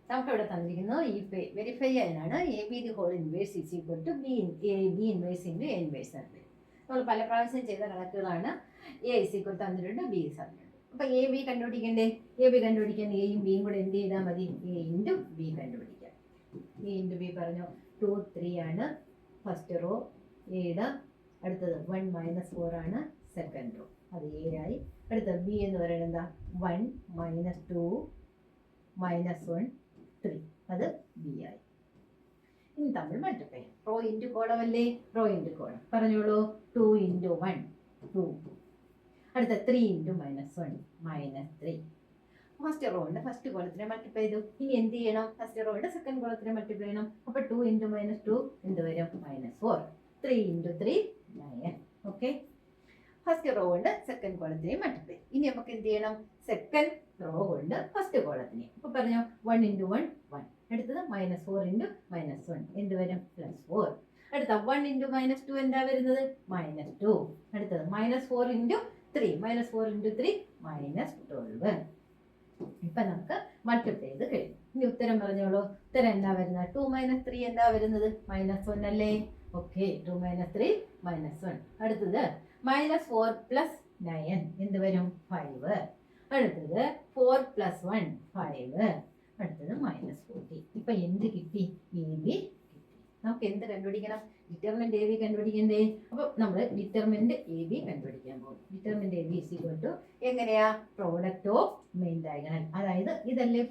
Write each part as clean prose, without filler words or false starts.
നമുക്ക് ഇവിടെ തന്നിരിക്കുന്നു ഈ വെരിഫൈ ചെയ്യാനാണ് A B the whole inverse is equal to B inverse into A inverse തന്നിട്ടുണ്ട്. നമ്മൾ പല പ്രാവശ്യം ചെയ്ത കണക്കുകളാണ്. എ ഇസ് ഈക്വൽ തന്നിട്ടുണ്ട്, ബി തന്നിട്ടുണ്ട്. അപ്പൊ എ ബി കണ്ടുപിടിക്കണ്ടേ? എ ബി കണ്ടുപിടിക്കാൻ എയും ബിയും കൂടെ എന്ത് ചെയ്താൽ മതി? എ ഇൻറ്റു ബി കണ്ടുപിടിക്കാം. എ ഇൻറ്റു ബി പറഞ്ഞു 2 3 ആണ് ഫസ്റ്റ് റോ എയുടെ. അടുത്തത് 1 - 4 ആണ് സെക്കൻഡ് റോ, അത് എ ആയി. അടുത്തത് ബി എന്ന് പറയുന്നത് എന്താ? 1 - 2 - 1 3, അത് ബി ആയി. ഇനി തമ്മിൽ മൾട്ടിപ്ലൈ. റോ ഇൻറ്റു കോളം അല്ലേ? റോ ഇൻറ്റു കോളം പറഞ്ഞോളൂ. 2 × 1 2. അടുത്ത 3 × -1 -3. ഫസ്റ്റ് റോയുടെ ഫസ്റ്റ് കോളത്തിനെ മൾട്ടിപ്ലൈ ചെയ്തു. ഇനി എന്ത് ചെയ്യണം? ഫസ്റ്റ് റോയുടെ സെക്കൻഡ് കോളത്തിനെ മൾട്ടിപ്ലൈ ചെയ്യണം. അപ്പോൾ 2 × -2 എന്ത് വരും? -4. 3 × 3 9. ഓക്കെ, ഫസ്റ്റ് റോ കൊണ്ട് സെക്കൻഡ് കോളത്തിനെ മൾട്ടിപ്ലൈ. ഇനി നമുക്ക് എന്ത് ചെയ്യണം? സെക്കൻഡ് റോ കൊണ്ട് ഫസ്റ്റ് കോളത്തിനെ. അപ്പോൾ പറഞ്ഞോ 1 × 1 1. അടുത്തത് -4 × -1 എന്ത് വരും? +4. അടുത്ത 1 × -2 എന്താ വരുന്നത്? -2. അടുത്തത് -4 × 3 -4 × 3 -12. ഇപ്പൊ നമുക്ക് മൾട്ടിപ്ലൈ ചെയ്ത് കഴിഞ്ഞു. ഇനി ഉത്തരം പറഞ്ഞോളൂ. ഉത്തരം എന്താ വരുന്നത്? 2 - 3 എന്താ വരുന്നത്? -1 അല്ലേ? ഓക്കെ, 2 - 3 -1. അടുത്തത് -4 + 9 എന്ത് വരും? 5. അടുത്തത് 4 + 1 5. അടുത്തത് -40. ഇപ്പൊ എന്ത് കിട്ടി? എ ബി കിട്ടി. നമുക്ക് എന്ത് കണ്ടുപിടിക്കണം? ഡിറ്റർമിനന്റ് എ ബി കണ്ടുപിടിക്കണ്ടേ? അപ്പൊ നമ്മൾ ഡിറ്റർമിനന്റ് എ ബി കണ്ടുപിടിക്കാൻ പോകും. Determinant A B is equal to എങ്ങനെയാ? Product of main diagonal. അതായത് ഇതല്ലേ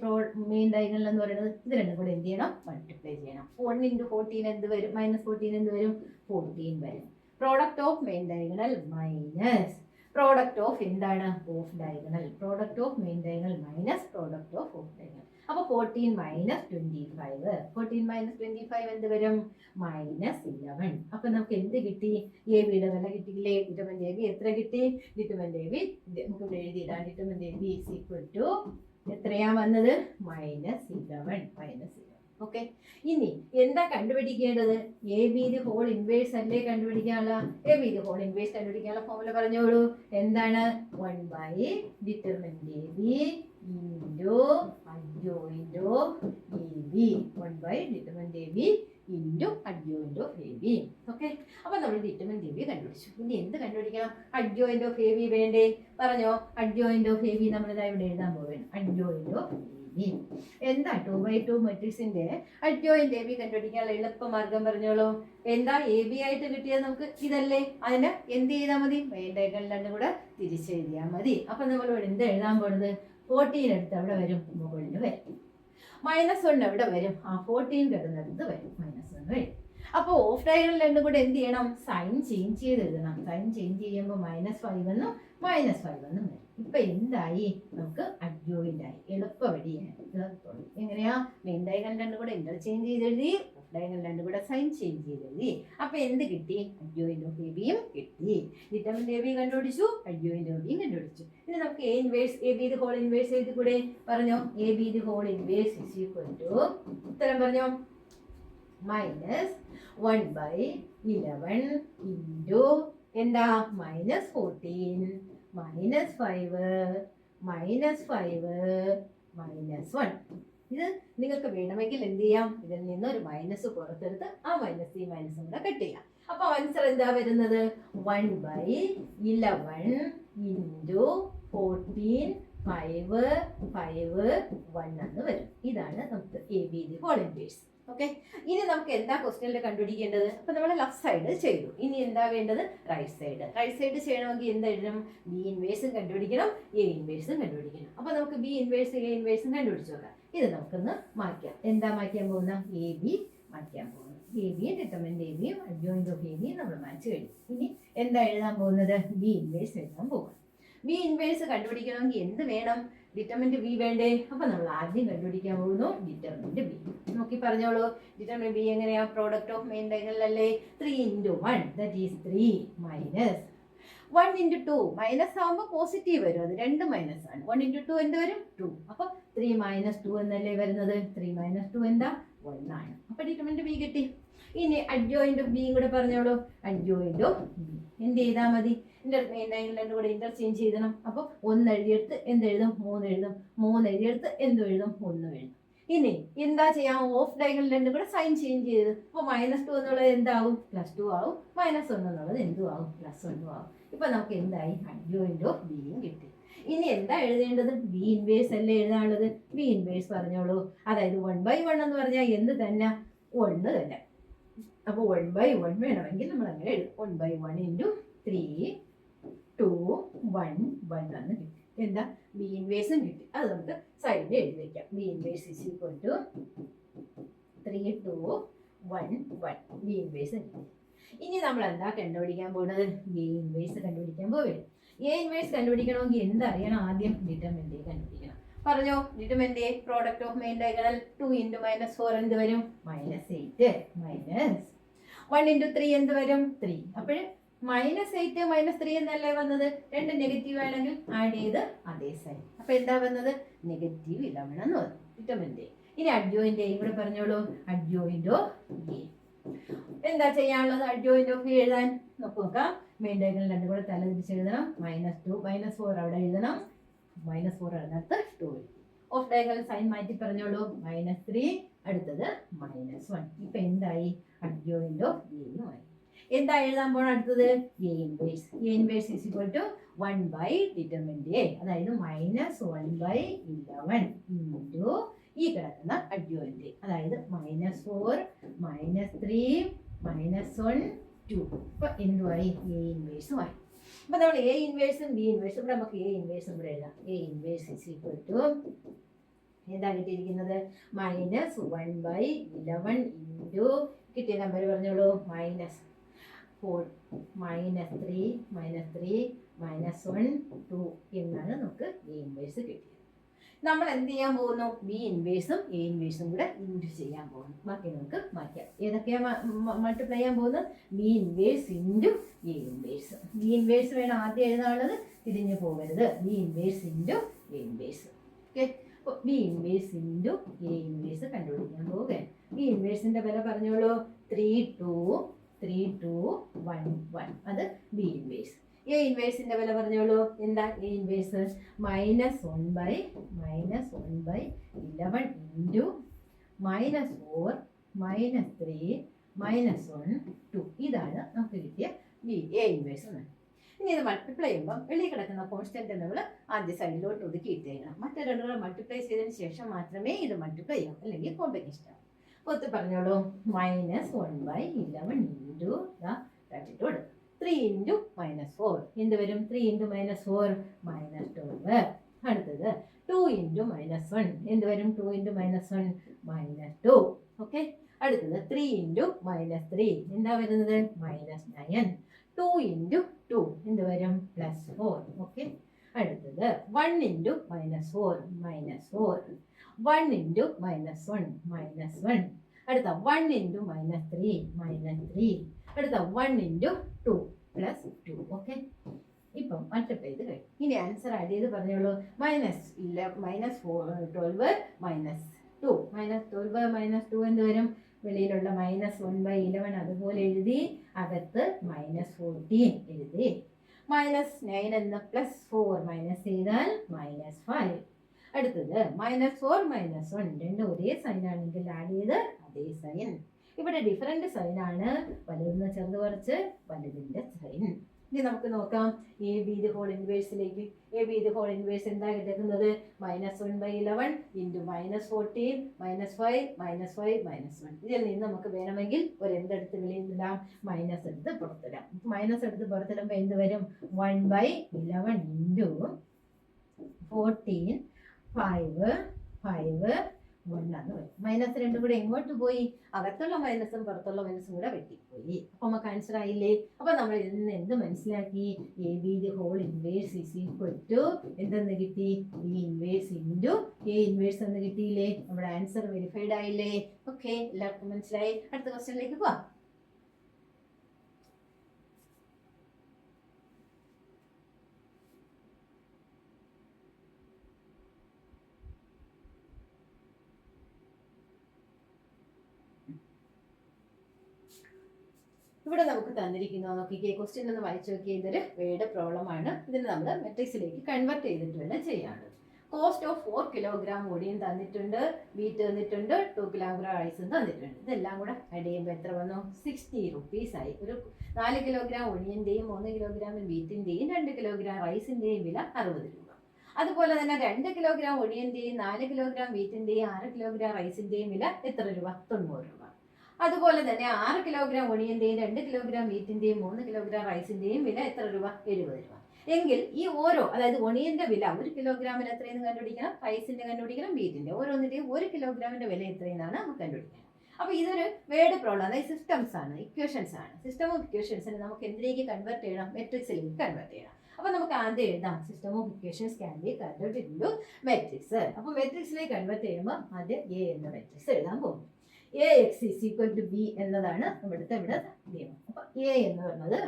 മെയിൻ ഡയഗണൽ എന്ന് പറയുന്നത്. ഇത് രണ്ടും കൂടെ എന്ത് ചെയ്യണം? മൾട്ടിപ്ലൈ ചെയ്യണം. 1 × 14 എന്ത് വരും? -14 എന്ത് വരും? 14 വരും. Product of main diagonal minus product of എന്താണ്? Off diagonal. Product of main diagonal minus product of diagonal. അപ്പോൾ 14 - 25. 14 - 25 എന്ത് വരും? -11. അപ്പൊ നമുക്ക് എന്ത് കിട്ടി? എ ബിയുടെ വില കിട്ടിയില്ലേ? ഡിറ്റർമിനന്റ് എ ബി എത്ര കിട്ടി? ഡിറ്റർമിനന്റ് എ ബി നമുക്ക് എഴുതിയിടാം. Determinant A B is equal to എത്രയാ വന്നത്? -11. ഓക്കെ, ഇനി എന്താ കണ്ടുപിടിക്കേണ്ടത്? A B the whole inverse അല്ലേ കണ്ടുപിടിക്കാനുള്ള? A B the whole inverse കണ്ടുപിടിക്കാനുള്ള ഫോർമുല പറഞ്ഞോളൂ. എന്താണ്? 1 determinant A B into adjoint of A B. 1 determinant A B into adjoint of A B. Okay, അപ്പൊ നമ്മൾ ഡിറ്റർമിനന്റ് എ ബി കണ്ടുപിടിച്ചു. ഇനി എന്ത് കണ്ടുപിടിക്കണം? അഡ്ജോയിന്റ് ഓഫ് എ ബി വേണ്ടേ? പറഞ്ഞോ. അഡ്ജോയിന്റ് ഓഫ് എ ബി നമ്മളിതാ ഇവിടെ എഴുതാൻ പോവുകയാണ്. അഡ്ജോയിന്റ് ഓഫ് എ ബി എന്താ? 2/2 മെട്രിക്സിന്റെ അഡ്ജോയിന്റ് എ ബി കണ്ടുപിടിക്കാനുള്ള എളുപ്പമാർഗം പറഞ്ഞോളൂ. എന്താ എ ബി ആയിട്ട് കിട്ടിയത്? നമുക്ക് ഇതല്ലേ. അതിന് എന്ത് ചെയ്താൽ മതി? മെയിൻ ഡയഗണൽ രണ്ടും കൂടെ തിരിച്ചെഴുതിയാൽ മതി. അപ്പൊ നമ്മൾ ഇവിടെ എന്താ എഴുതാൻ പോണത്? 14 എടുത്ത് അവിടെ വരും, മുകളിൽ വരും. -1 എവിടെ വരും? 14 കിടന്നിടത്ത് വരും. -1 വരും. അപ്പോൾ ഓഫ് ഡയഗണൽ രണ്ടും കൂടെ എന്ത് ചെയ്യണം? സൈൻ ചേഞ്ച് ചെയ്ത് എഴുതണം. സൈൻ ചേഞ്ച് ചെയ്യുമ്പോൾ -5 എന്നും -5 എന്നും വരും. ഇപ്പൊ എന്തായി? നമുക്ക് അഡ്ജോയിന്റ് ആയി. എളുപ്പവഴിയായി. എങ്ങനെയാ? മെയിൻ ഡയഗണൽ രണ്ടും കൂടെ ഇന്റർചേഞ്ച് ചെയ്ത് എഴുതി, ഓഫ് ഡയഗണൽ രണ്ടും കൂടെ സൈൻ ചേഞ്ച് ചെയ്ത് എഴുതി. അപ്പൊ എന്ത് കിട്ടി? അഡ്ജോയിന്റ് ഓഫ് എ ബിയും കിട്ടി. ഡിറ്റർമിനന്റ് എ ബി കണ്ടുപിടിച്ചു, അഡ്ജോയിന്റ് ഓഫ് ബിയും കണ്ടുപിടിച്ചു. ഇനി നമുക്ക് A inverse A B the whole inverse എഴുതി കൂടെ? പറഞ്ഞോ. A B the whole inverse is equal to ഉത്തരം പറഞ്ഞോ. -1/11 ഇൻറ്റു എന്താ? -14 -5 -1. ഇത് നിങ്ങൾക്ക് വേണമെങ്കിൽ എന്ത് ചെയ്യാം? ഇതിൽ നിന്ന് ഒരു മൈനസ് പുറത്തെടുത്ത് ആ മൈനസ് ഈ മൈനസ് കൂടെ കട്ട് ചെയ്യാം. അപ്പൊ ആൻസർ എന്താ വരുന്നത്? 1/11 ഇൻറ്റു 14 5 5 1 എന്ന് വരും. ഇതാണ് നമുക്ക് A B the whole inverse. Okay, ഇനി നമുക്ക് എന്താ ക്വസ്റ്റ്യനിൽ കണ്ടുപിടിക്കേണ്ടത്? അപ്പൊ നമ്മൾ ലെഫ്റ്റ് സൈഡ് ചെയ്തു. ഇനി എന്താ വേണ്ടത്? Right side. റൈറ്റ് സൈഡ് ചെയ്യണമെങ്കിൽ എന്ത് എഴുതണം? ബി ഇൻവേഴ്സും കണ്ടുപിടിക്കണം, എ ഇൻവേഴ്സും കണ്ടുപിടിക്കണം. അപ്പൊ നമുക്ക് ബി ഇൻവേഴ്സ് എ ഇൻവേഴ്സും കണ്ടുപിടിച്ചു നോക്കാം. ഇത് നമുക്കൊന്ന് മാറ്റാം. എന്താ മാറ്റാൻ പോകുന്ന? എ ബി മാറ്റാൻ പോകുന്നത്. എ ബിയും ഡിറ്റർമിനന്റ് എ ബിയും അഡ്ജോയിന്റ് ഓഫ് എ ബിയും നമ്മൾ മാറ്റി കഴിഞ്ഞു. ഇനി എന്താ എഴുതാൻ പോകുന്നത്? ബി ഇൻവേഴ്സ് എഴുതാൻ പോകും. ബി ഇൻവേഴ്സ് കണ്ടുപിടിക്കണമെങ്കിൽ എന്ത് വേണം? ഡിറ്റർമിനന്റ് ബി വേണ്ടേ? അപ്പൊ നമ്മൾ ആദ്യം കണ്ടുപിടിക്കാൻ പോകുന്നു ഡിറ്റർമിനന്റ് ബി. നോക്കി പറഞ്ഞോളൂ. ഡിറ്റർമിനന്റ് ബി എങ്ങനെയാ? പ്രോഡക്റ്റ് ഓഫ് മെയിൻ ഡയഗണൽ അല്ലേ? 3 × 1 ദാറ്റ് ഈസ് 3 -1 × 2 മൈനസ് ആവുമ്പോൾ പോസിറ്റീവ് വരും. അത് 2 മൈനസ് ആണ്. 1 × 2 എന്ത് വരും? 2. അപ്പൊ 3 - 2 എന്നല്ലേ വരുന്നത്? 3 - 2 എന്താ? 1 ആണ്. അപ്പൊ ഡിറ്റർമിനന്റ് ബി കിട്ടി. ഇനി അഡ്ജോയിന്റ് ഓഫ് ബിയും കൂടെ പറഞ്ഞോളൂ. അഡ്ജോയിന്റ് ഓഫ് ബി എന്ത് ചെയ്താൽ മതി? മെയിൻ ഡയഗണൽ രണ്ടും കൂടെ ഇന്റർചേഞ്ച് ചെയ്യണം. അപ്പോൾ 1 എഴുതിയെടുത്ത് എന്ത് എഴുതും? 3 എഴുതും. 3 എഴുതിയെടുത്ത് എന്ത് എഴുതും? 1 എഴുതും. ഇനി എന്താ ചെയ്യാം, ഓഫ് ഡയഗണൽ രണ്ടും കൂടെ സൈൻ ചേഞ്ച് ചെയ്ത്, അപ്പോൾ -2 എന്നുള്ളത് എന്താവും, +2 ആവും, -1 എന്നുള്ളത് എന്തും ആവും, +1 ആവും. ഇപ്പൊ നമുക്ക് എന്തായി, അഡ്ജോയിന്റ് ഓഫ് ബിയും കിട്ടി. ഇനി എന്താ എഴുതേണ്ടത്, ബി ഇൻവേഴ്സ് അല്ലേ എഴുതാനുള്ളത്. ബി ഇൻവേഴ്സ് പറഞ്ഞോളൂ. അതായത് 1/1 എന്ന് പറഞ്ഞാൽ എന്ത് തന്നെ, 1 തന്നെ. അപ്പോൾ 1/1 വേണമെങ്കിൽ നമ്മൾ അങ്ങനെ എഴുതും. 1/1 × 3 2 1 1 എന്ന് കിട്ടി. എന്താ, ബി ഇൻവേഴ്സും കിട്ടി. അത് നമുക്ക് സൈഡിൽ എഴുതി വെക്കാം. B inverse = 3 2 1 1. ബി ഇൻവേഴ്സ് കിട്ടി. ഇനി നമ്മൾ എന്താ കണ്ടുപിടിക്കാൻ പോകുന്നത്, എ ഇൻവേഴ്സ് കണ്ടുപിടിക്കാൻ പോവുകയാണ്. എ ഇൻവേഴ്സ് കണ്ടുപിടിക്കണമെങ്കിൽ എന്തറിയണം, ആദ്യം ഡിറ്റർമിനന്റ് കണ്ടുപിടിക്കണം. പറഞ്ഞോ, determinant product of main diagonal 2 × -4 എന്ത് വരും, -8 1 × 3 എന്ത് വരും, 3. അപ്പോൾ -8 -3 എന്നല്ലേ വന്നത്. രണ്ട് നെഗറ്റീവ് ആണെങ്കിൽ ആഡ് ചെയ്ത് അതേ സൈൻ. അപ്പൊ എന്താ വന്നത്, -11 എന്ന് വന്നു ഡിറ്റർമിനന്റ്. ഇനി അഡ്ജോയിന്റ് എ ഇവിടെ പറഞ്ഞോളൂ. അഡ്ജോയിന്റ് ഓഫ് എ എന്താ ചെയ്യാനുള്ളത്, അഡ്ജോയിന്റ് ഓഫ് എ എഴുതാൻ നോക്കാം. മെയിൻ ഡയഗണൽ രണ്ടും കൂടെ തല തിരിച്ച് എഴുതണം. -2 -4 അവിടെ എഴുതണം. -4 അതിനകത്ത് 2. ഓഫ് ഡയഗണൽ സൈൻ മാറ്റി പറഞ്ഞോളൂ. -3 അടുത്തത് -1. ഇപ്പൊ എന്തായി, അഡ്ജോയിന്റ് ഓഫ് എയുമായി. എന്താ എഴുതാൻ പോണ അടുത്തത്, A inverse. A inverse = 1 determinant A, അതായത് -1/11 ഇൻറ്റു ഈ കിടക്കുന്ന അഡ്ജോയിന്റ്, അതായത് -4 -3 -1 2. ഇപ്പൊ എന്തുമായി, എ ഇൻവേഴ്സുമായി. അപ്പൊ നമ്മൾ എ ഇൻവേഴ്സും ബി ഇൻവേഴ്സും ഇവിടെ നമുക്ക് എ ഇൻവേഴ്സും ഇവിടെ എഴുതാം. എ ഇൻവേഴ്സ് എന്താ കിട്ടിയിരിക്കുന്നത്, -1/11 ഇൻറ്റു കിട്ടിയ നമ്പർ പറഞ്ഞോളൂ, -4 -3 -1 2 എന്നാണ് നമുക്ക് എ ഇൻവേഴ്സ് കിട്ടിയത്. നമ്മൾ എന്ത് ചെയ്യാൻ പോകുന്നു, ബി ഇൻവേഴ്സും എ ഇൻവേഴ്സും കൂടെ ഇൻറ്റു ചെയ്യാൻ പോകുന്നു. ബാക്കി നമുക്ക് മാറ്റാം. ഏതൊക്കെയാ മൾട്ടിപ്ലൈ ചെയ്യാൻ പോകുന്നത്, B inverse into A inverse. B inverse വേണം ആദ്യം എഴുതാനുള്ളത്, തിരിഞ്ഞു പോകരുത്. B inverse into A inverse. Okay, അപ്പോൾ B inverse into A inverse കണ്ടുപിടിക്കാൻ പോവുകയാണ്. ബി ഇൻവേഴ്സിന്റെ വില പറഞ്ഞോളൂ, 3 2 1 1. അത് ബി ഇൻവേഴ്സ്. എ ഇൻവേഴ്സിന്റെ വില പറഞ്ഞോളൂ. എന്താ എ ഇൻവേഴ്സ്, -1/11 ഇൻറ്റു -4 -3 -1 2. ഇതാണ് നമുക്ക് കിട്ടിയ എ ഇൻവേഴ്സ്. ഇനി ഇത് മൾട്ടിപ്ലൈ ചെയ്യുമ്പോൾ വെളിയിൽ കിടക്കുന്ന കോൺസ്റ്റന്റ് നമ്മൾ ആദ്യ സൈഡിലോട്ട് ഒതുക്കി ഇട്ടേക്കണം. മറ്റേ രണ്ടുകൂടെ മൾട്ടിപ്ലൈ ചെയ്തതിന് ശേഷം മാത്രമേ ഇത് മൾട്ടിപ്ലൈ ചെയ്യാം, അല്ലെങ്കിൽ കോമ്പിനേഷൻ ആവും. ഒത്ത് പറഞ്ഞോളൂ, -1/11 ഇൻറ്റു 32 3 × -4 എന്ത് വരും, 3 × -4 -12. അടുത്തത് 2 × -1 എന്ത് വരും, 2 × -1 -2. ഓക്കെ, അടുത്തത് 3 × -3 എന്താ വരുന്നത്, -9. 2 × 2 എന്ത് വരും, +4. ഓക്കെ, അടുത്തത് 1 × -4 -4. 1 × -1 -1. അടുത്ത 1 × -3 -3. അടുത്ത 1 × 2 +2. ഓക്കെ, ഇപ്പം മൾട്ടിപ്ലൈ ചെയ്ത് കഴിഞ്ഞു. ഇനി ആൻസർ ആഡ് ചെയ്ത് പറഞ്ഞോളൂ. -12 -2 എന്ത് വരും, വെളിയിലുള്ള -1/11 അതുപോലെ എഴുതി, അകത്ത് -14 എഴുതി. -9 എന്ന് +4 മൈനസ് ചെയ്താൽ -5. അടുത്തത് -4 -1 രണ്ടും ഒരേ സൈൻ ആണെങ്കിൽ ആഡ് ചെയ്ത് അതേ സൈൻ. ഇവിടെ ഡിഫറൻറ്റ് സൈൻ ആണ്, വലുതെന്ന് ചെറുത് കുറച്ച് വലുതിൻ്റെ സൈൻ. ഇനി നമുക്ക് നോക്കാം എ ബി ദി ഹോൾ ഇൻവേഴ്സിലേക്ക്. A B the whole inverse എന്താ കിടക്കുന്നത്, -1/11 ഇൻറ്റു -14 -5 -5 -1. ഇതിൽ നിന്ന് നമുക്ക് വേണമെങ്കിൽ ഒരു എന്തെടുത്ത് വെളിയിലിടാം, മൈനസ് എടുത്ത് പുറത്തിടാം. മൈനസ് എടുത്ത് പുറത്തിടുമ്പോൾ എന്ത് വരും, 1/11 ഇൻറ്റു 14 5 5 1 എന്ന് വരും. -2 കൂടെ എങ്ങോട്ട് പോയി, അകത്തുള്ള മൈനസും പുറത്തുള്ള മൈനസും കൂടെ വെട്ടിപ്പോയി. അപ്പൊ നമുക്ക് ആൻസർ ആയില്ലേ. അപ്പൊ നമ്മൾ ഇതിൽ നിന്ന് എന്ത് മനസ്സിലാക്കി, A B the whole inverse എന്തെന്ന് കിട്ടി, B inverse into A inverse എന്ന് കിട്ടിയില്ലേ. നമ്മുടെ ആൻസർ വെരിഫൈഡ് ആയില്ലേ. ഓക്കെ, എല്ലാവർക്കും മനസ്സിലായി. അടുത്ത ക്വസ്റ്റ്യനിലേക്ക് പോവാം. ഇവിടെ നമുക്ക് തന്നിരിക്കുന്നു, നോക്കിക്കേ. ക്വസ്റ്റ്യൻ ഒന്ന് വായിച്ചു നോക്കിയേ. ഇതൊരു വേർഡ് പ്രോബ്ലം ആണ്. ഇതിന് നമ്മൾ മെട്രിക്സിലേക്ക് കൺവേർട്ട് ചെയ്തിട്ട് വേണം ചെയ്യാനുള്ളത്. കോസ്റ്റ് ഓഫ് 4 കിലോഗ്രാം ഒടിയൻ തന്നിട്ടുണ്ട്, വീറ്റ് തന്നിട്ടുണ്ട്, 2 കിലോഗ്രാം റൈസും തന്നിട്ടുണ്ട്. ഇതെല്ലാം കൂടെ ആഡ് ചെയ്യുമ്പോൾ എത്ര വന്നു? 60 rupees ആയി. ഒരു 4 കിലോഗ്രാം ഒടിയൻ്റെയും 3 കിലോഗ്രാം വീറ്റിൻ്റെയും 2 കിലോഗ്രാം റൈസിൻ്റെയും വില 60 രൂപ. അതുപോലെ തന്നെ 2 കിലോഗ്രാം ഒടിയൻ്റെയും 4 കിലോഗ്രാം വീറ്റിൻ്റെയും 6 കിലോഗ്രാം റൈസിൻ്റെയും വില എത്ര രൂപ? 90 രൂപ. അതുപോലെ തന്നെ 6 കിലോഗ്രാം ഒടിയൻ്റെയും 2 കിലോഗ്രാം വീറ്റിൻ്റെയും 3 കിലോഗ്രാം റൈസിൻ്റെയും വില എത്ര രൂപ? 70 രൂപ. എങ്കിൽ ഈ ഓരോ, അതായത് ഒണിയന്റെ വില 1 കിലോഗ്രാമിന് എത്രയെന്ന് കണ്ടുപിടിക്കണം, റൈസിന്റെ കണ്ടുപിടിക്കണം, വീറ്റിന്റെ, ഓരോന്നിന്റെയും 1 കിലോഗ്രാമിന്റെ വില എത്രയെന്നാണ് നമുക്ക് കണ്ടുപിടിക്കണം. അപ്പൊ ഇതൊരു വേർഡ് പ്രോബ്ലം, അതായത് സിസ്റ്റംസ് ആണ്, ഇക്വേഷൻസ് ആണ്. സിസ്റ്റം ഓഫ് ഇക്വേഷൻസിനെ നമുക്ക് എന്തിലേക്ക് കൺവേർട്ട് ചെയ്യണം? മെട്രിക്സിലേക്ക് കൺവേർട്ട് ചെയ്യണം. അപ്പൊ നമുക്ക് ആദ്യം എഴുതാം, system of equations can be converted into matrix. അപ്പൊ മെട്രിക്സിലേക്ക് കൺവേർട്ട് ചെയ്യുമ്പോൾ ആദ്യം എ എന്ന മെട്രിക്സ് എഴുതാൻ പോകും. Ax = b എന്നതാണ് ഇവിടുത്തെ നിയമം. അപ്പൊ എ എന്ന് പറയുന്നത്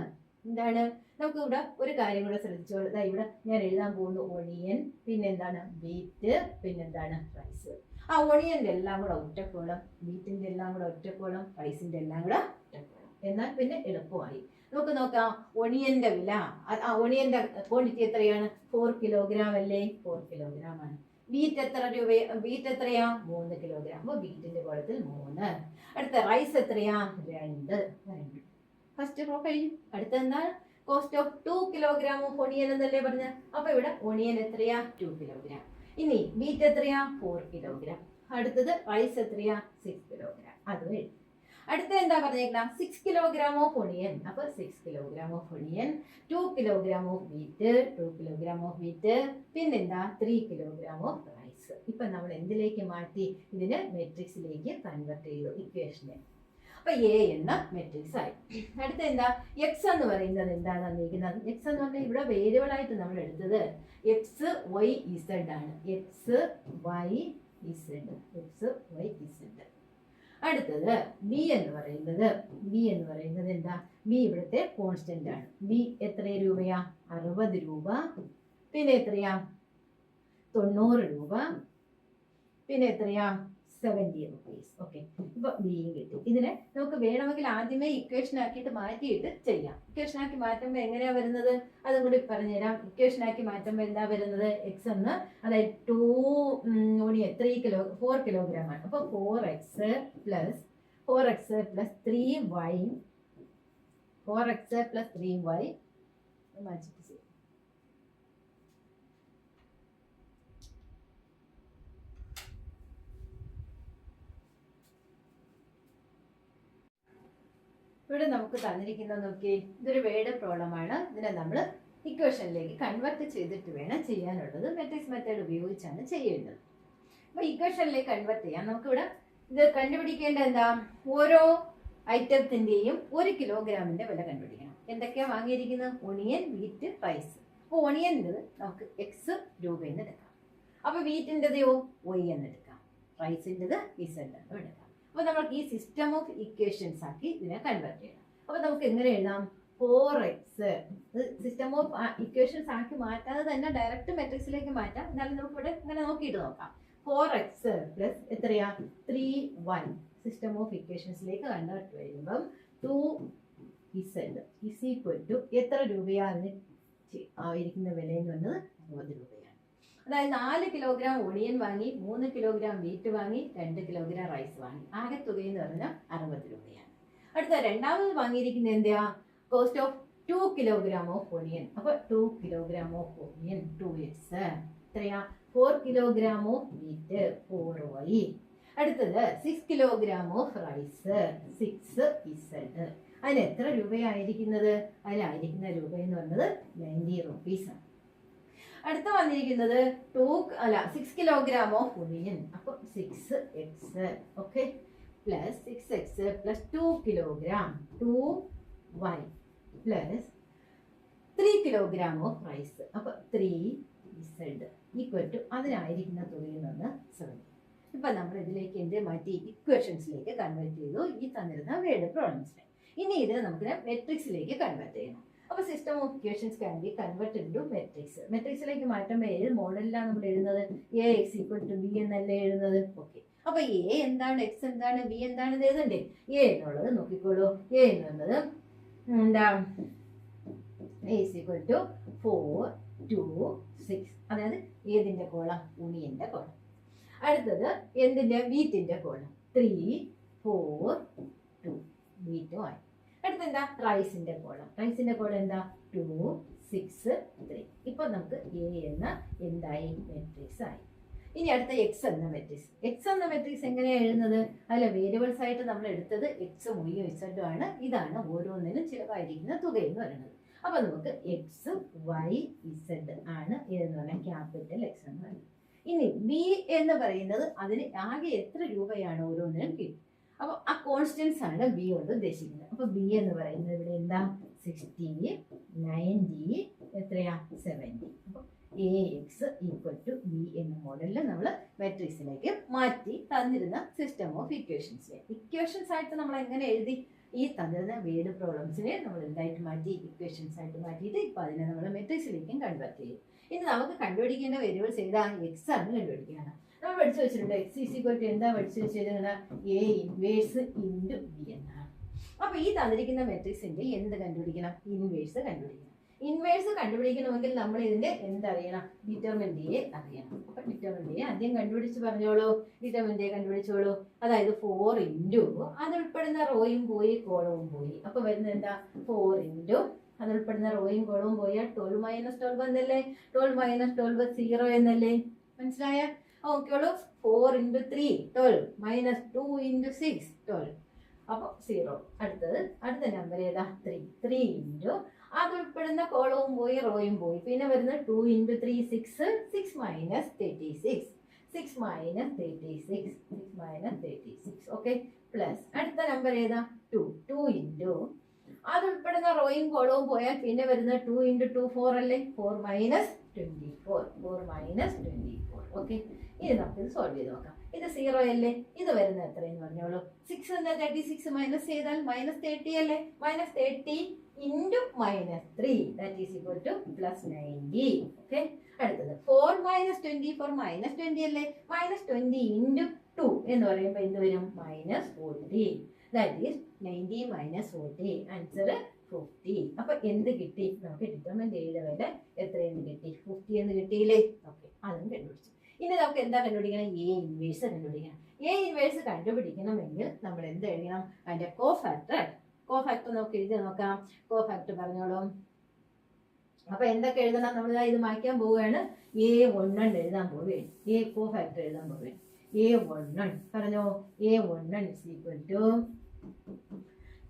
എന്താണ്? നമുക്ക് ഇവിടെ ഒരു കാര്യം കൂടെ ശ്രദ്ധിച്ചോളൂ. ഇവിടെ ഞാൻ എഴുതാൻ പോകുന്നു ഒണിയൻ, പിന്നെന്താണ് വീറ്റ്, പിന്നെന്താണ് റൈസ്. ആ ഒണിയൻ്റെ എല്ലാം കൂടെ ഒറ്റക്കോളം, വീറ്റിൻ്റെ എല്ലാം കൂടെ ഒറ്റക്കോളം, റൈസിൻ്റെ എല്ലാം കൂടെ ഒറ്റക്കോളം. എന്നാൽ പിന്നെ എളുപ്പമായി. നമുക്ക് നോക്കാം ഒണിയൻ്റെ വില. ഒണിയൻ്റെ ക്വാണ്ടിറ്റി എത്രയാണ്? 4 കിലോഗ്രാം അല്ലേ? 4 കിലോഗ്രാം ആണ്. വീറ്റ് എത്ര രൂപ? വീറ്റ് എത്രയാ? 3 കിലോഗ്രാം. അപ്പോൾ വീറ്റിൻ്റെ കോളത്തിൽ 3. അടുത്ത റൈസ് എത്രയാ? 2. ഫസ്റ്റ് റോ കഴിഞ്ഞു. അടുത്ത എന്താണ്? Cost of 2 kilogram of onion എന്നല്ലേ പറഞ്ഞ. അപ്പൊ ഇവിടെ ഒണിയൻ എത്രയാ? 2 കിലോഗ്രാം. ഇനി വീറ്റ് എത്രയാ? 4 കിലോഗ്രാം. അടുത്തത് റൈസ് എത്രയാ? 6 കിലോഗ്രാം. അത് എഴുതി. അടുത്ത എന്താ പറഞ്ഞേക്കണം? 6 കിലോഗ്രാം ഓഫ് ഒണിയൻ. അപ്പൊ 6 kilogram of onion, 2 kilogram of wheat, 2 kilogram of wheat, പിന്നെന്താ? 3 കിലോഗ്രാം ഓഫ് റൈസ്. ഇപ്പൊ നമ്മൾ എന്തിലേക്ക് മാറ്റി? ഇതിന് മെട്രിക്സിലേക്ക് കൺവേർട്ട് ചെയ്തു, ഇക്വേഷനെ. അപ്പൊ എ എന്ന മെട്രിക്സ് ആയി. അടുത്ത എന്താ? എക്സ് എന്ന് പറയുന്നത് എന്താണ് തന്നിരിക്കുന്നത്? എക്സ് എന്ന് പറഞ്ഞാൽ ഇവിടെ വേരിയബിൾ ആയിട്ട് നമ്മൾ എടുത്തത് എക്സ് വൈ ഇസഡ് ആണ്. X Y Z, X Y Z. അടുത്തത് ബി എന്ന് പറയുന്നത് എന്താ? ബി ഇവിടുത്തെ കോൺസ്റ്റന്റ് ആണ്. ബി എത്ര രൂപയാ? 60 രൂപ. പിന്നെ എത്രയാ? 90 രൂപ. പിന്നെ എത്രയാ? 70 rupees. ഓക്കെ, ഇപ്പൊ ബിയും കിട്ടി. ഇതിനെ നമുക്ക് വേണമെങ്കിൽ ആദ്യമേ ഇക്വേഷൻ ആക്കിയിട്ട് മാറ്റിയിട്ട് ചെയ്യാം. ഇക്വേഷൻ ആക്കി മാറ്റുമ്പോൾ എങ്ങനെയാ വരുന്നത്? അതും കൂടി പറഞ്ഞുതരാം. ഇക്വേഷൻ ആക്കി മാറ്റുമ്പോൾ എന്താ വരുന്നത്? എക്സ് എന്ന്, അതായത് 4 കിലോഗ്രാം ആണ്. അപ്പൊ 4x plus 3y, 4x plus 3y മാറ്റിട്ട് ചെയ്യാം. ഇവിടെ നമുക്ക് തന്നിരിക്കുന്നത് നോക്കി, ഇതൊരു വേർഡ് പ്രോബ്ലം ആണ്. ഇതിനെ നമ്മൾ ഇക്വേഷനിലേക്ക് കൺവേർട്ട് ചെയ്തിട്ട് വേണം ചെയ്യാനുള്ളത്. മെട്രിക്സ് മെത്തേഡ് ഉപയോഗിച്ചാണ് ചെയ്യേണ്ടത്. അപ്പോൾ ഇക്വേഷനിലേക്ക് കൺവേർട്ട് ചെയ്യാം. നമുക്കിവിടെ ഇത് കണ്ടുപിടിക്കേണ്ട എന്താ? ഓരോ ഐറ്റത്തിൻ്റെയും 1 കിലോഗ്രാമിൻ്റെ വില കണ്ടുപിടിക്കണം. എന്തൊക്കെയാണ് വാങ്ങിയിരിക്കുന്നത്? Onion, wheat, rice. അപ്പോൾ ഒണിയൻ്റെത് നമുക്ക് എക്സ് രൂപയെന്ന് എടുക്കാം. അപ്പോൾ വീറ്റിൻ്റെതയോ വൈ എന്ന് എടുക്കാം. റൈസിൻ്റെത് ഇസഡ് എന്ന് എടുക്കാം. അപ്പോൾ നമുക്ക് ഈ സിസ്റ്റം ഓഫ് ഇക്വേഷൻസ് ആക്കി ഇതിനെ കൺവേർട്ട് ചെയ്യണം. അപ്പോൾ നമുക്ക് എങ്ങനെ എഴുതാം? 4x, സിസ്റ്റം ഓഫ് ഇക്വേഷൻസ് ആക്കി മാറ്റാതെ തന്നെ ഡയറക്റ്റ് മെട്രിക്സിലേക്ക് മാറ്റാം. എന്നാലും നമുക്ക് ഇവിടെ ഇങ്ങനെ നോക്കിയിട്ട് നോക്കാം. 4x പ്ലസ് എത്രയാ? 3y. സിസ്റ്റം ഓഫ് ഇക്വേഷൻസിലേക്ക് കൺവേർട്ട് ചെയ്യുമ്പം 2z ഇസ് ഈക്വൽ ടു എത്ര രൂപയാണ് ആയിരിക്കുന്ന വില എന്ന് പറഞ്ഞത്? 60 രൂപയാണ്. അതായത് 4 കിലോഗ്രാം ഒണിയൻ വാങ്ങി, 3 കിലോഗ്രാം വീറ്റ് വാങ്ങി, 2 കിലോഗ്രാം റൈസ് വാങ്ങി. ആകെ തുക എന്ന് പറഞ്ഞാൽ 60 രൂപയാണ്. അടുത്ത രണ്ടാമത് വാങ്ങിയിരിക്കുന്നത് എന്താ? Cost of 2 kilogram of onion. അപ്പൊ 2 കിലോഗ്രാം ഓഫ് ഒണിയൻ 2x. എത്രയാ? 4 കിലോഗ്രാം ഓഫ് വീറ്റ് 4y. അടുത്തത് 6 കിലോഗ്രാം ഓഫ് റൈസ് 6z. അതിന് എത്ര രൂപയായിരിക്കുന്നത്? അതിലായിരിക്കുന്ന രൂപ എന്ന് പറഞ്ഞത് 90 rupees ആണ്. അടുത്ത വന്നിരിക്കുന്നത് 6 കിലോഗ്രാം ഓഫ് ഒണിയൻ. അപ്പോൾ 6x. Okay, plus 6x plus 2 kilogram 2y plus 3 kilogram of rice. അപ്പോൾ 3z ഈക്വൽ ടു അതിനായിരിക്കുന്ന തുകയിൽ നിന്ന് 70. ഇപ്പം നമ്മൾ ഇതിലേക്ക് എന്ത് മാറ്റി? ഇക്വേഷൻസിലേക്ക് കൺവേർട്ട് ചെയ്തു ഈ തന്നിരുന്ന വേർഡ് പ്രോബ്ലംസിനെ. ഇനി ഇതിനെ നമുക്ക് മെട്രിക്സിലേക്ക് കൺവേർട്ട് ചെയ്യണം. അപ്പോൾ system of equations can be converted to matrix. മെട്രിക്സിലേക്ക് മാറ്റുമ്പോൾ ഏത് മോഡലിലാണ് നമ്മൾ എഴുതുന്നത്? Ax = b എന്നല്ലേ എഴുതുന്നത്? ഓക്കെ, അപ്പോൾ എ എന്താണ്, എക്സ് എന്താണ്, ബി എന്താണെന്ന് എഴുതണ്ടേ? എ എന്നുള്ളത് നോക്കിക്കോളൂ. എ എന്നുള്ളത് എന്താ? A = 4, 2, 6. അതായത് ഏതിന്റെ കോളം? യൂണിയന്റെ കോളം. അടുത്തത് എന്തിന്റെ? വീറ്റിന്റെ കോളം. 3 4 2 വീറ്റും ആയി. അടുത്തെന്താ? റൈസിന്റെ കോളം. റൈസിന്റെ കോളം എന്താ? 2 6 3. ഇപ്പൊ നമുക്ക് എ എന്ന എന്തായി? മെട്രിക്സ് ആയി. ഇനി അടുത്ത എക്സ് എന്ന മെട്രിക്സ്. എക്സ് എന്ന മെട്രിക്സ് എങ്ങനെയാണ് എഴുതുന്നത്? അല്ല, വേരിയബിൾസ് ആയിട്ട് നമ്മൾ എടുത്തത് എക്സും വൈയും ഇസഡും ആണ്. ഇതാണ് ഓരോന്നിനും ചിലവായിരിക്കുന്ന തുക എന്ന് പറയുന്നത്. അപ്പൊ നമുക്ക് എക്സ് വൈ ഇസഡ് ആണ് എന്ന് പറഞ്ഞാൽ ക്യാപിറ്റൽ എക്സ് എന്ന് പറയുന്നത്. ഇനി ബി എന്ന് പറയുന്നത് അതിന് ആകെ എത്ര രൂപയാണ് ഓരോന്നിനും കിട്ടും. അപ്പൊ ആ കോൺസ്റ്റൻസ് ആണ് ബി കൊണ്ട് ഉദ്ദേശിക്കുന്നത്. അപ്പൊ ബി എന്ന് പറയുന്നത് ഇവിടെ എന്താ? 60 90 എത്രയാ? 70. അപ്പൊ A X equal to B എന്ന മോഡലിൽ നമ്മൾ മെട്രിക്സിലേക്ക് മാറ്റി തന്നിരുന്ന സിസ്റ്റം ഓഫ് ഇക്വേഷൻസ് ആയിട്ട് നമ്മൾ എങ്ങനെ എഴുതി? ഈ തന്നിരുന്ന വേർഡ് പ്രോബ്ലംസിനെ നമ്മൾ എന്തായിട്ട് മാറ്റി? ഇക്വേഷൻസ് ആയിട്ട് മാറ്റിയിട്ട് ഇപ്പൊ അതിനെ നമ്മൾ മെട്രിക്സിലേക്കും കൺവേർട്ട് ചെയ്യും. ഇനി നമുക്ക് കണ്ടുപിടിക്കേണ്ട വേരിയബിൾസ് ഏതാ? എക്സ് ആണ് കണ്ടുപിടിക്കാനാണ്. നമ്മൾ പഠിച്ചു വെച്ചിട്ടുണ്ട് എക്സ് ഈസ് ഈക്വൽ ടു എന്താ പഠിച്ചു വെച്ചിരുന്നത്? എ ഇൻവേഴ്സ് ഇൻറ്റു ബി എന്നാണ്. അപ്പൊ ഈ തന്നിരിക്കുന്ന മെട്രിക്സിന്റെ എന്ത് കണ്ടുപിടിക്കണം? ഇൻവേഴ്സ് കണ്ടുപിടിക്കണം. ഇൻവേഴ്സ് കണ്ടുപിടിക്കണമെങ്കിൽ നമ്മൾ ഇതിന്റെ എന്തറിയണം? ഡിറ്റർമിനന്റ് എ അറിയണം. അപ്പൊ ഡിറ്റർമിനന്റ് എ ആദ്യം കണ്ടുപിടിച്ച് പറഞ്ഞോളൂ. ഡിറ്റർമിനന്റ് എ കണ്ടുപിടിച്ചോളൂ. അതായത് 4 ഇൻറ്റു അത് ഉൾപ്പെടുന്ന റോയും പോയി കോളവും പോയി. അപ്പൊ വരുന്നത് എന്താ? 4 ഇൻറ്റു അത് ഉൾപ്പെടുന്ന റോയും കോളവും പോയാൽ 12 മൈനസ് 12 എന്നല്ലേ? 12 മൈനസ് 12 0 എന്നല്ലേ? മനസ്സിലായ? നോക്കിയോളൂ. 4 ഇൻറ്റു 3 12 മൈനസ് 2 ഇൻറ്റു 6 12. അപ്പൊ 0. അടുത്ത നമ്പർ ഏതാ? 3 ഇൻറ്റു അത് ഉൾപ്പെടുന്ന കോളവും പോയി റോയും പോയി. പിന്നെ വരുന്നത് 2 into 3 6 6 minus 36 6 minus 36 okay. Plus അടുത്ത നമ്പർ ഏതാ? 2 ഇൻറ്റു അത് ഉൾപ്പെടുന്ന റോയും കോളവും പോയാൽ പിന്നെ വരുന്നത് 2 ഇൻറ്റു 2 4 അല്ലേ? 4 മൈനസ് 24 ഓക്കെ. ഇനി നമുക്കിത് സോൾവ് ചെയ്ത് നോക്കാം. ഇത് 0 അല്ലേ? ഇത് വരുന്നത് എത്രയെന്ന് പറഞ്ഞോളൂ. 6 എന്താ? 36 മൈനസ് ചെയ്താൽ മൈനസ് 30 അല്ലേ? Minus 30 into minus 3 that is equal two plus 90 okay. അടുത്തത് 4 മൈനസ് 24 മൈനസ് 20 അല്ലേ? മൈനസ് 20 ഇൻറ്റു 2 എന്ന് പറയുമ്പോൾ എന്ത് വരും? Minus 40 that is 90 minus 40 answer 50. അപ്പൊ എന്ത് കിട്ടി? നമുക്ക് ഡിറ്റർമിനന്റ് എയുടെ വില എത്രയെന്ന് കിട്ടി? 50 എന്ന് കിട്ടിയില്ലേ? ഓക്കെ, അതും കണ്ടുപിടിച്ചു. ഇനി നമുക്ക് എന്താ കണ്ടുപിടിക്കണം? എ ഇൻവേഴ്സ് കണ്ടുപിടിക്കണം. എ ഇൻവേഴ്സ് കണ്ടുപിടിക്കണമെങ്കിൽ നമ്മൾ എന്ത് എഴുതണം? അതിന്റെ കോഫാക്ടർ നമുക്ക് എഴുതി നോക്കാം. കോഫാക്ടർ പറഞ്ഞോളൂ. അപ്പൊ എന്തൊക്കെ എഴുതണം? നമ്മൾ ഇത് മായ്ക്കാൻ പോവുകയാണ്. A11 എഴുതാൻ പോവുകയാണ്. എ കോഫാക്ടർ എഴുതാൻ പോവുകയാണ്. A11 പറഞ്ഞോ. A11 is equal to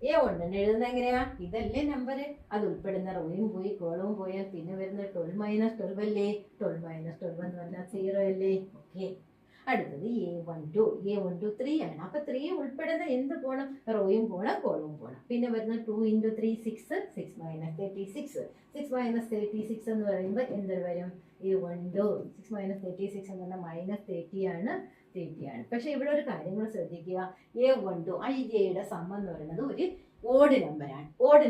A11 എഴുതുന്നത് എങ്ങനെയാ? ഇതല്ലേ നമ്പർ. അത് ഉൾപ്പെടുന്ന റോയും പോയി കോളവും പോയാൽ പിന്നെ വരുന്നത് 12 മൈനസ് 12 അല്ലേ? 12 മൈനസ് 12 എന്ന് പറഞ്ഞാൽ 0 അല്ലേ? ഓക്കെ. അടുത്തത് A12 3 ആണ്. അപ്പൊ 3 ഉൾപ്പെടുന്ന എന്ത് പോണം? റോയും പോണം കോളവും പോണം. പിന്നെ വരുന്ന 2 ഇൻറ്റു 3 6 മൈനസ് 36 6 മൈനസ് 36 എന്ന് പറയുമ്പോൾ എന്ത് വരും? A12 6 മൈനസ് 36 എന്ന് പറഞ്ഞാൽ മൈനസ് 30 ആണ്. പക്ഷെ ഇവിടെ ഒരു കാര്യം കൂടെ ശ്രദ്ധിക്കുക. A12 ഐജയുടെ സം എന്ന് പറയുന്നത് ഒരു ഓഡ്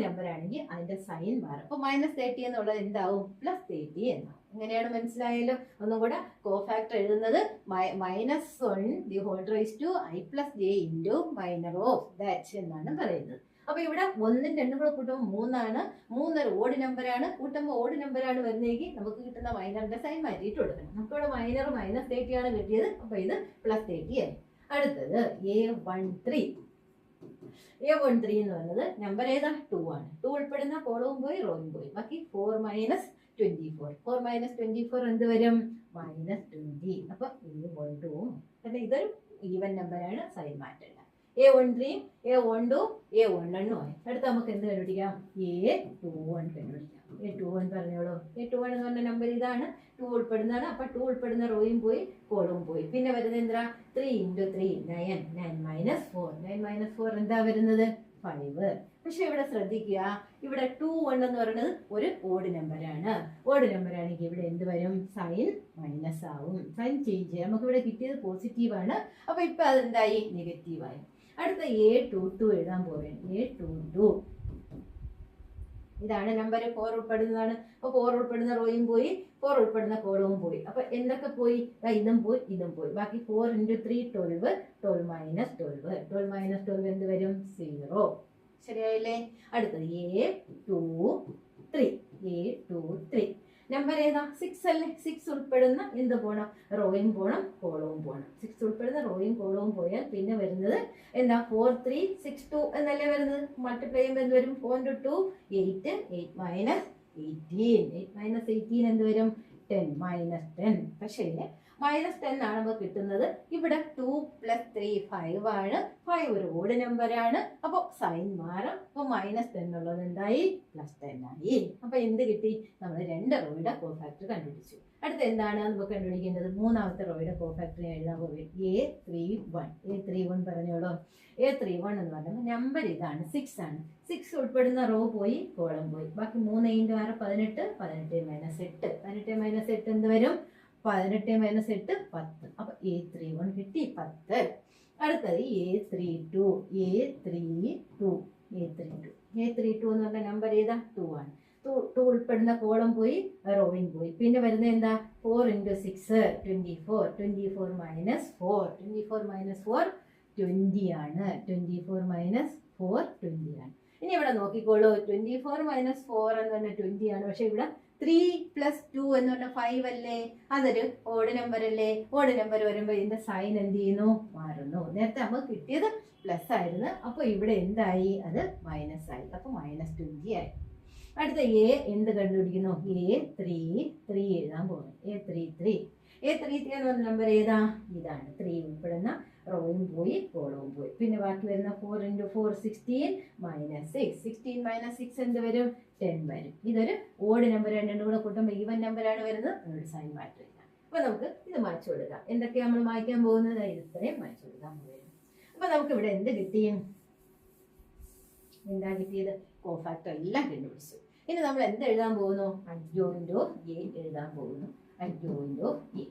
നമ്പർ ആണെങ്കിൽ അതിന്റെ സൈൻ മാറും. അപ്പൊ മൈനസ് 30 എന്നുള്ളത് എന്താവും? പ്ലസ് 30 എന്നാവും. എങ്ങനെയാണ്? മനസ്സിലായല്ലോ? ഒന്നും കൂടെ കോഫാക്ടർ എഴുതുന്നത് -1 the whole raise to i plus j into minor of that എന്നാണ് പറയുന്നത്. അപ്പൊ ഇവിടെ 1ഉം 2ഉം കൂടെ കൂട്ടുമ്പോൾ 3 ആണ്. 3 ഒരു ഓഡ് നമ്പറാണ്. കൂട്ടുമ്പോൾ ഓഡ് നമ്പറാണ് വരുന്നതെങ്കിൽ നമുക്ക് കിട്ടുന്ന മൈനറിന്റെ സൈൻ മാറ്റിയിട്ട് കൊടുക്കണം. നമുക്കിവിടെ മൈനർ മൈനസ് 30 ആണ് കിട്ടിയത്. അപ്പൊ ഇത് പ്ലസ് 30 ആയി. അടുത്തത് A13 എന്ന് പറയുന്നത് നമ്പർ ഏതാ? 2 ആണ്. 2 ഉൾപ്പെടുന്ന കോളവും പോയി റോയും പോയി. ബാക്കി 4 മൈനസ് 24 എന്ത് വരും? മൈനസ് 20. അപ്പൊ A12 കാരണം ഇതൊരു ഈവൻ നമ്പറാണ്, സൈൻ മാറ്റണ്ട. A13 A12 A11 ആയി. അടുത്ത നമുക്ക് എന്ത് കണ്ടുപിടിക്കാം? A21 കണ്ടുപിടിക്കാം. A21 പറഞ്ഞോളൂ. A21 എന്ന് പറഞ്ഞ നമ്പർ ഇതാണ്. 2 ഉൾപ്പെടുന്നതാണ്. അപ്പൊ 2 ഉൾപ്പെടുന്ന റോയും പോയി കോളവും പോയി. പിന്നെ വരുന്നത് എന്താ? 3 ഇൻറ്റു 3 9 മൈനസ് 4 എന്താ വരുന്നത്? 5. പക്ഷെ ഇവിടെ ശ്രദ്ധിക്കുക, ഇവിടെ 21 എന്ന് പറയുന്നത് ഒരു ഓഡ് നമ്പറാണ്. ഓഡ് നമ്പർ ആണെങ്കിൽ ഇവിടെ എന്ത് വരും? സൈൻ മൈനസ് ആവും. സൈൻ ചേഞ്ച് ചെയ്യാം. നമുക്ക് ഇവിടെ കിട്ടിയത് പോസിറ്റീവ് ആണ്. അപ്പൊ ഇപ്പൊ അതെന്തായി? നെഗറ്റീവായി. അടുത്ത A22 എഴുതാൻ പോവുകയാണ്. A22 ഇതാണ് നമ്പർ. 4 ഉൾപ്പെടുന്നതാണ്. അപ്പൊ 4 ഉൾപ്പെടുന്ന റോയും പോയി 4 ഉൾപ്പെടുന്ന കോളവും പോയി. അപ്പൊ എന്തൊക്കെ പോയി? ഇതും പോയി. ബാക്കി 4 ഇൻറ്റു 3 12 മൈനസ് 12 എന്ത് വരും? 0. ശരിയായില്ലേ? അടുത്തത് A23 നമ്പർ ഏതാ? 6 അല്ലേ? 6 ഉൾപ്പെടുന്ന എന്ത് പോണം? റോയും പോണം, കോളവും പോണം. 6 ഉൾപ്പെടുന്ന റോയും കോളവും പോയാൽ പിന്നെ വരുന്നത് എന്താ? 4 3 6 2 എന്നല്ലേ വരുന്നത്. മൾട്ടിപ്ലൈ ചെയ്യുമ്പോൾ എന്ത് വരും? 4 into 2 8, 8 minus 18, 8 minus 18 എന്ത് വരും? 10, -10. പക്ഷേ -10 ആണ് നമുക്ക് കിട്ടുന്നത്. ഇവിടെ 2 + 3 5 ആണ്. 5 ഒരു ഓഡ് നമ്പർ ആണ്. അപ്പോൾ സൈൻ മാറും. അപ്പോൾ -10 ഉള്ളത് എന്തായി? +10 ആയി. അപ്പൊ എന്ത് കിട്ടി? നമ്മൾ 2 റോയുടെ കോഫാക്ടർ കണ്ടുപിടിച്ചു. അടുത്ത എന്താണ് നമുക്ക് കണ്ടുപിടിക്കേണ്ടത്? മൂന്നാമത്തെ റോയുടെ കോഫാക്ടർ എഴുതാൻ പോകും. A31 പറഞ്ഞോളൂ. A31 എന്ന് പറയുമ്പോൾ നമ്പർ ഇതാണ്, 6 ആണ്. 6 ഉൾപ്പെടുന്ന റോ പോയി, കോളം പോയി. ബാക്കി 3 × 6 18, 18 - 8. 18 - 8 എന്ത് വരും? 18 - 8 10. അപ്പൊ A31 കിട്ടി 10. അടുത്തത് A32 എന്ന് പറഞ്ഞ നമ്പർ ഏതാ? 2 ആണ്. 2 ഉൾപ്പെടുന്ന കോളം പോയി, റോയും പോയി. പിന്നെ വരുന്നത് എന്താ? 4 × 6 24. 24 - 4. 24 - 4 20 ആണ്. 24 - 4 20 ആണ്. ഇനി ഇവിടെ നോക്കിക്കോളൂ. 24 - 4 എന്ന് പറഞ്ഞാൽ 20 ആണ്. പക്ഷെ ഇവിടെ 3 + 2 എന്ന് പറഞ്ഞാൽ 5 അല്ലേ? അതൊരു ഓഡ് നമ്പർ അല്ലേ? ഓഡ് നമ്പർ വരുമ്പോൾ ഇതിന്റെ സൈൻ എന്ത് ചെയ്യുന്നു? മാറുന്നു. നേരത്തെ നമുക്ക് കിട്ടിയത് പ്ലസ് ആയിരുന്നു. അപ്പൊ ഇവിടെ എന്തായി? അത് മൈനസ് ആയി. അപ്പൊ -20 ആയി. അടുത്ത എ എന്ത് കണ്ടുപിടിക്കുന്നു? A33 എഴുതാൻ പോകുന്നു. A33 എന്ന് പറഞ്ഞ നമ്പർ ഏതാ? ഇതാണ്. 3 ഉൾപ്പെടുന്ന റോയും പോയി, കോളവും പോയി. പിന്നെ ബാക്കി വരുന്ന 4 × 4 16 - 6. 16 - 6 എന്ത് വരും? 10 വരും. ഇതൊരു ഓഡ് നമ്പർ. രണ്ടും കൂടെ കൂട്ടുമ്പോൾ ഈവൻ നമ്പറാണ് വരുന്നത്. അതിനോട് സൈൻ മാറ്റില്ല. അപ്പൊ നമുക്ക് ഇത് മാറ്റി കൊടുക്കാം. എന്തൊക്കെയാണ് നമ്മൾ മാറ്റാൻ പോകുന്നത്? ഇത്രയും മാറ്റി കൊടുക്കാൻ പോകുന്നു. അപ്പൊ നമുക്ക് ഇവിടെ എന്ത് കിട്ടി? എന്താ കിട്ടിയത്? കോഫാക്ടർ എല്ലാം കണ്ടുപിടിച്ചു. ഇനി നമ്മൾ എന്ത് എഴുതാൻ പോകുന്നു? അഡ്ജോയിന്റ് A എഴുതാൻ പോകുന്നു. അഡ്ജോയിന്റ് A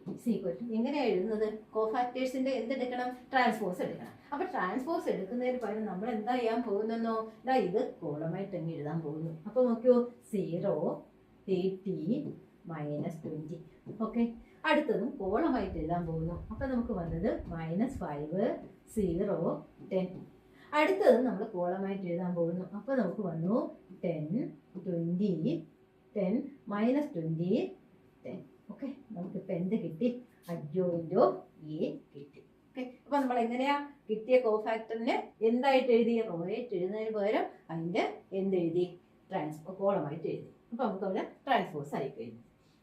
എങ്ങനെയാണ് എഴുതുന്നത്? കോഫാക്ടേഴ്സിന്റെ എന്തെടുക്കണം? ട്രാൻസ്പോസ് എടുക്കണം. അപ്പൊ ട്രാൻസ്പോസ് എടുക്കുന്നതിന് പകരം നമ്മൾ എന്താ ചെയ്യാൻ പോകുന്നെന്നോ? ഇത് കോളമായിട്ട് തന്നെ എഴുതാൻ പോകുന്നു. അപ്പൊ നോക്കിയോ, 0 30 -20. ഓക്കെ, അടുത്തതും കോളമായിട്ട് എഴുതാൻ പോകുന്നു. അപ്പൊ നമുക്ക് വന്നത് -5 0 10. അടുത്തത് നമ്മൾ കോളമായിട്ട് എഴുതാൻ പോകുന്നു. അപ്പൊ നമുക്ക് വന്നു 10 20 10 -20 10. ഓക്കെ, നമുക്കിപ്പോൾ എന്ത് കിട്ടി? അഡ്ജോയിന്റ് A കിട്ടി. ഓക്കെ, അപ്പൊ നമ്മൾ എങ്ങനെയാ കിട്ടിയ കോഫാക്ടറിനെ എന്തായിട്ട് എഴുതി? റോയായിട്ട് എഴുതുന്നതിന് പകരം അതിന്റെ എന്തെഴുതി? കോളമായിട്ട് എഴുതി. അപ്പൊ നമുക്ക് അവിടെ ട്രാൻസ്പോസ് ആയി കഴിഞ്ഞു.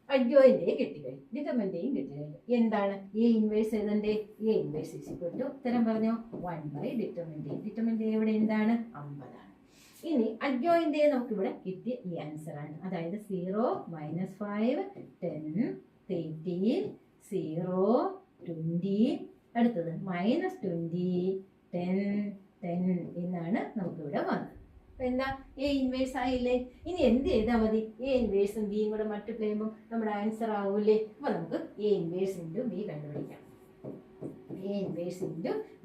Adjoint A കിട്ടിക്കഴിഞ്ഞു. ഡിറ്റർമിനന്റേയും കിട്ടിക്കഴിഞ്ഞു. എന്താണ് A ഇൻവേഴ്സ് എഴുതണ്ടേ? A ഇൻവേഴ്സ് ഉത്തരം പറഞ്ഞോ 1/determinant. ഡിറ്റർമിനന്റ് എവിടെ എന്താണ്? 50 ആണ്. ഇനി അഡ്ജോയിന്റ് നമുക്ക് ഇവിടെ കിട്ടിയ ഈ ആൻസർ ആണ്. അതായത് 0 -5 10 13 0 20. അടുത്തത് -20 10 10 എന്നാണ് നമുക്കിവിടെ വന്നത്. അപ്പൊ എന്താ? A ഇൻവേഴ്സ് ആയില്ലേ? ഇനി എന്ത് ചെയ്താൽ മതി? A ഇൻവേഴ്സും ബിയും കൂടെ മൾട്ടിപ്ലൈ ചെയ്യുമ്പോൾ നമ്മുടെ ആൻസർ ആവൂലേ? അപ്പൊ നമുക്ക് A ഇൻവേഴ്സ് × B കണ്ടുപിടിക്കാം. A inverse ×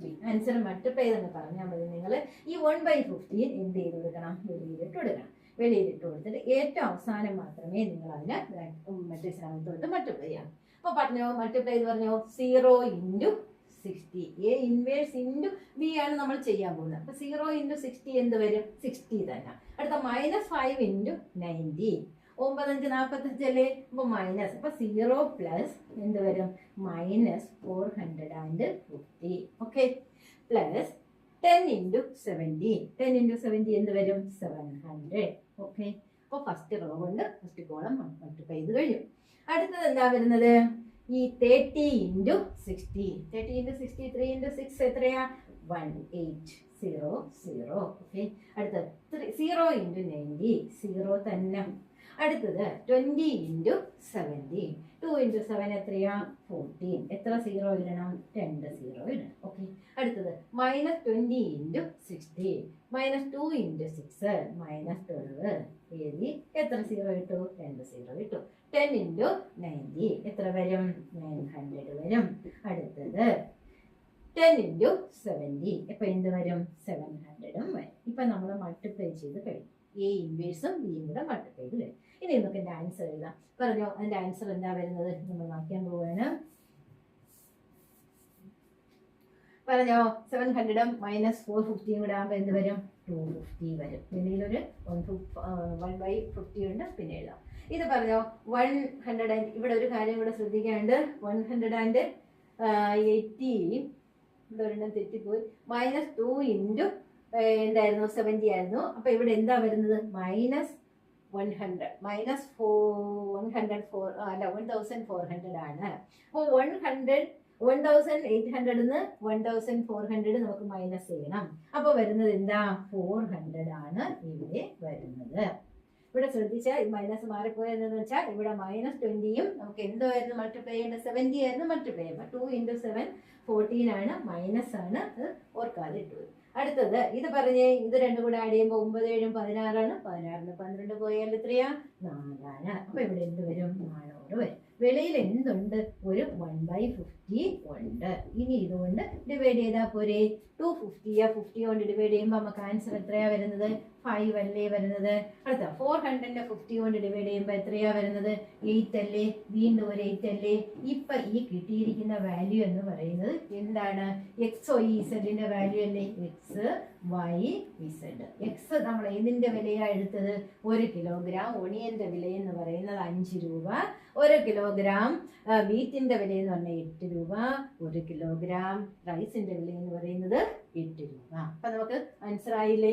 B answer multiply ചെയ്തെന്ന് പറഞ്ഞാൽ മതി. നിങ്ങൾ ഈ 1/15 എന്ത് ചെയ്ത് കൊടുക്കണം? വെളിയിലിട്ട് കൊടുക്കണം. വെളിയിലിട്ട് കൊടുത്തിട്ട് ഏറ്റവും അവസാനം മാത്രമേ നിങ്ങൾ അതിനെ മെട്രിക്സിനകത്തോട്ട് മൾട്ടിപ്ലൈ ചെയ്യാം. അപ്പൊ പറഞ്ഞോ, മൾട്ടിപ്ലൈ ചെയ്ത് പറഞ്ഞോ 0 × 60. A ഇൻവേഴ്സ് × B ആണ് നമ്മൾ ചെയ്യാൻ പോകുന്നത്. അപ്പൊ 0 × 60 എന്ത് വരും? 60 തന്നെ. അടുത്ത -5 × 90. 9 5 45 അല്ലേ? അപ്പൊ മൈനസ്. അപ്പൊ 0 പ്ലസ് എന്ത് വരും? -450. Okay, plus 10 × 70. 10 × 70 എന്ത് വരും? 700. ഓക്കെ, അപ്പൊ ഫസ്റ്റ് റോ കൊണ്ട് ഫസ്റ്റ് കോളം മൾട്ടിപ്ലൈ ചെയ്ത് കഴിഞ്ഞു. അടുത്തത് എന്താ വരുന്നത്? ഈ 30 × 60. 30 × 60 3 × 6 എത്രയാ? 1800. ഓക്കെ, അടുത്തത് 0 × 90. 0 തന്നെ. അടുത്തത് 20 × 70. 2 × 7 എത്രയാ? 14. എത്ര 0 ഇടണം? 2 0 ഇടണം. ഓക്കെ, അടുത്തത് -20 × 60. -2 × 6 -12 എഴുതി. എത്ര 0 ഇട്ടു? 2 0 ഇട്ടു. 10 × 90 എത്ര വരും? 900 വരും. അടുത്തത് 10 × 70. ഇപ്പൊ എന്ത് വരും? 700 വരും. ഇപ്പൊ നമ്മൾ മൾട്ടിപ്ലൈ ചെയ്ത് കഴിഞ്ഞു. A ഇൻവേഴ്സും ബിയും കൂടെ മൾട്ടിപ്ലൈ ചെയ്ത് കഴിഞ്ഞു. ഇനി നമുക്ക് എന്റെ ആൻസർ എഴുതാം. പറഞ്ഞോ, അതിന്റെ ആൻസർ എന്താ വരുന്നത്? നമ്മൾ നോക്കാൻ പോവുകയാണ്. പറഞ്ഞോ 700 മൈനസ് 450 കൂടെ ആകുമ്പോൾ എന്ത് വരും? 250 വരും. വെളിയിലൊരു 1/50 ഉണ്ട്, പിന്നെ എഴുതാം. ഇത് പറഞ്ഞോ 100 ഇവിടെ ഒരു കാര്യം കൂടെ ശ്രദ്ധിക്കാണ്ട് 180 ഇതൊരെണ്ണം തെറ്റിപ്പോയി. -2 ഇൻറ്റു എന്തായിരുന്നു 70 ആയിരുന്നു. അപ്പൊ ഇവിടെ എന്താ വരുന്നത്? -100 1400 ആണ്. അപ്പോൾ 1800 1400 നമുക്ക് മൈനസ് ചെയ്യണം. അപ്പൊ വരുന്നത് എന്താ? 400 ആണ് ഇവിടെ വരുന്നത്. ഇവിടെ ശ്രദ്ധിച്ചാൽ മൈനസ് മാറിപ്പോയെന്ന് വെച്ചാൽ ഇവിടെ -20യും നമുക്ക് എന്തായിരുന്നു മൾട്ടിപ്ലൈ ചെയ്യേണ്ടത്? 70 ആയിരുന്നു മൾട്ടിപ്ലൈ ചെയ്യുമ്പോൾ 2 × 7 14 ആണ്, മൈനസ് ആണ്, അത് ഓർക്കാതെ ഇട്ടു. അടുത്തത് ഇത് പറഞ്ഞേ, ഇത് രണ്ടും കൂടെ ആഡ് ചെയ്യുമ്പോൾ 9 7 16 16 12 പോയാൽ എത്രയാ? 4 അപ്പൊ ഇവിടെ എന്ത് വരും? 400 വരും. വെളിയിൽ എന്തുണ്ട്? ഒരു 1/50 ഉണ്ട്. ഇനി ഇതുകൊണ്ട് ഡിവൈഡ് ചെയ്താൽ പോരെ? 250 50 കൊണ്ട് ഡിവൈഡ് ചെയ്യുമ്പോൾ നമുക്ക് ആൻസർ എത്രയാ വരുന്നത്? 5 അല്ലേ വരുന്നത്. അടുത്ത 400 50 കൊണ്ട് ഡിവൈഡ് ചെയ്യുമ്പോൾ എത്രയാ വരുന്നത്? 8 അല്ലേ. വീണ്ടും ഒരു 8 അല്ലേ. ഇപ്പൊ ഈ കിട്ടിയിരിക്കുന്ന വാല്യൂ എന്ന് പറയുന്നത് എന്താണ്? XYZ വാല്യൂ അല്ലേ? XYZ. എക്സ് നമ്മൾ ഏതിന്റെ വിലയാ എടുത്തത്? 1 കിലോഗ്രാം ഒണിയന്റെ വില എന്ന് പറയുന്നത് 5 രൂപ. 1 കിലോഗ്രാം വീറ്റിന്റെ വില എന്ന് പറഞ്ഞാൽ 8 രൂപ. 1 കിലോഗ്രാം റൈസിന്റെ വില എന്ന് പറയുന്നത് 8 രൂപ. അപ്പൊ നമുക്ക് ആൻസർ ആയില്ലേ?